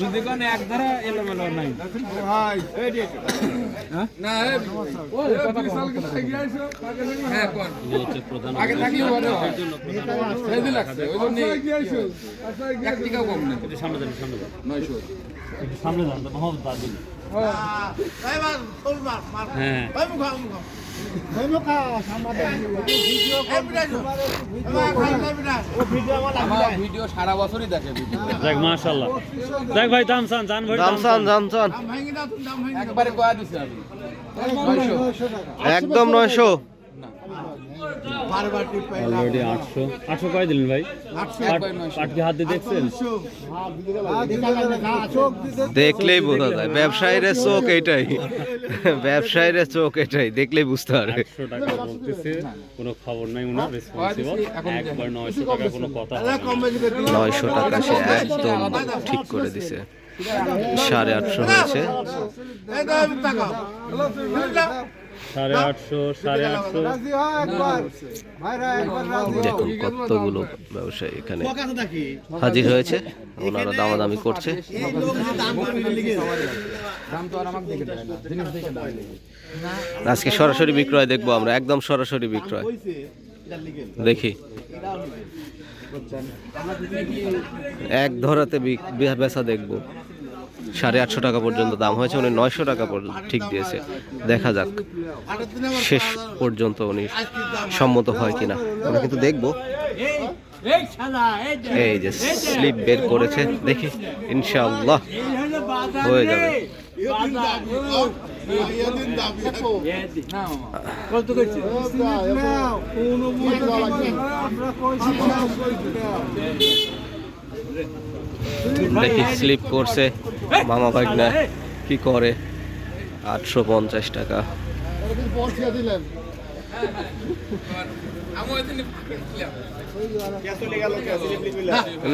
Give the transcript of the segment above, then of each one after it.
যদি কোন এক ধারা এলোমেলো নাই ভাই না ওই কথা হ্যাঁ কোন হচ্ছে প্রধান আগে থাকলে বড় হয় এই দিন লাগছে ওই জন্য এক টাকা কম না একটু সামনে যান 900 একটু সামনে যান মোহাম্মদ বাদিল ভাই মার ফুল মার মার হ্যাঁ ভাই মুখা ভাই মুখা সামনে ভিডিও কল ভিডিও আমার ভিডিও সারা বছরই দেখে ভিডিও দেখ মাশাআল্লাহ দেখ ভাই দাম চান ভাই দাম চান একবারে কয়া দিছি আমি 900 একদম 900 বারবার টিপ পাই অলরেডি 800 কয় দিলেন ভাই 800 পাট কি হাত দিয়ে দেখছেন দেখলেই বোঝা যায় ব্যবসায়ীর চোখ এটাই ব্যবসায়ীর চোখ এটাই দেখলেই বুঝতে পারবে 800 টাকা বলতেছে কোনো খবর নাই ওনার রেসপন্সিবল একবার 900 টাকা কোনো কথা হবে না। কম বেশি করে 900 টাকা সে একদম ঠিক করে দিছে 850 হয়েছে এই দাও টাকা 850 রাজি হয় একবার ভাইরা একবার রাজি দেখুন কতগুলো ব্যবসায়ী এখানে হাজির হয়েছে ওনারা দামাদামি করছে এই লোক যে দাম করে লিখে দাম তো আর আমাকে দেখে দেয় না জিনিস দেখে দেয় আজকে সরাসরি বিক্রয় দেখবো আমরা একদম সরাসরি বিক্রয় কইছে এটা লিখে দেখি এক ধরাতে বেচা দেখবো 850 টাকা পর্যন্ত দাম হয়েছে উনি 900 টাকা পর্যন্ত ঠিক দিয়েছে দেখা যাক শেষ পর্যন্ত উনি সম্মত হয় কিনা আমরা কিন্তু দেখবো এই যে স্লিপ বের করেছে দেখি ইনশাআল্লাহ হয়ে যাবে কত কইছে দেখি স্লিপ করছে মামা ভাগনা কি করে 850 টাকা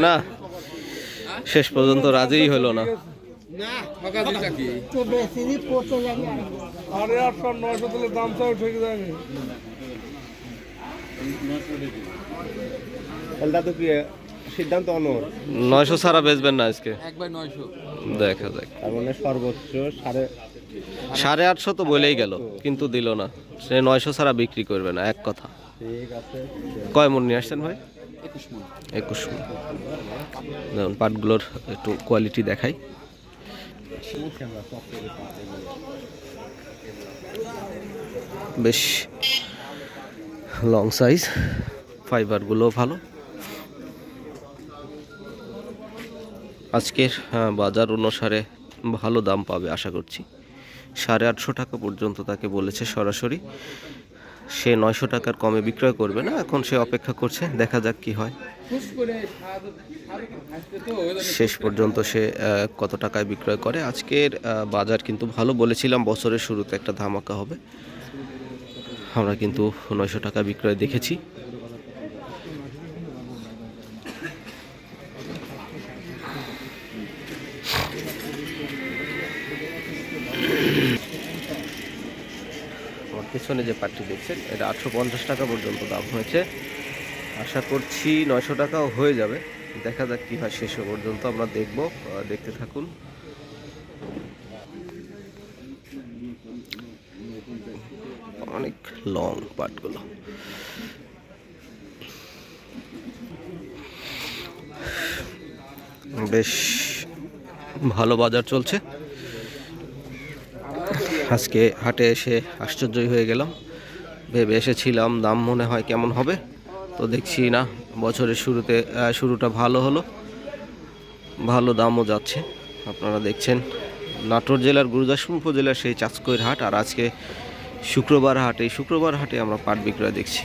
না শেষ পর্যন্ত রাজিই হলো না টাকা দিটা কি আরে 800 900 দিলে দাম চাও ঠিক যায়নি এটা তো কি সিদ্ধান্ত অনর 900 ছাড়া বেচবেন না আজকে একবার 900 দেখা যাক তার মানে সর্বোচ্চ 850 তো বলেই গেল কিন্তু দিল না সে 900 ছাড়া বিক্রি করবে না এক কথা ঠিক আছে কয় মন নিয়ে আসছেন ভাই 21 মণ 21 মন দেখুন পাটগুলোর একটু কোয়ালিটি দেখাই বেশ লং সাইজ ফাইবারগুলো ভালো আজকের বাজার অনুসারে ভালো দাম পাবে আশা করছি 850 টাকা পর্যন্ত তাকে বলেছে সরাসরি সে 900 টাকার কমে বিক্রয় করবে না এখন সে অপেক্ষা করছে দেখা যাক কি হয় শেষ পর্যন্ত সে কত টাকায় বিক্রয় করে আজকের বাজার কিন্তু ভালো বলেছিলাম বছরের শুরুতে একটা ধামাকা হবে আমরা কিন্তু 900 টাকা বিক্রয় দেখেছি পিছনে যে পাটটি দেখছেন এটা 850 টাকা পর্যন্ত দাম হয়েছে আশা করছি 900 টাকাও হয়ে যাবে দেখা যাক কি হয় শেষ পর্যন্ত আমরা দেখব দেখতে থাকুন অনেক লং পাটগুলো বেশ ভালো বাজার চলছে আজকে হাটে এসে আশ্চর্যই হয়ে গেলাম ভেবে এসেছিলাম দাম মনে হয় কেমন হবে তো দেখছি না বছরের শুরুটা ভালো হলো ভালো দামও যাচ্ছে আপনারা দেখছেন নাটোর জেলার গুরুদাসপুর উপজেলার সেই চাঁচকইর হাট আর আজকে শুক্রবার হাটে আমরা পাট বিক্রয় দেখছি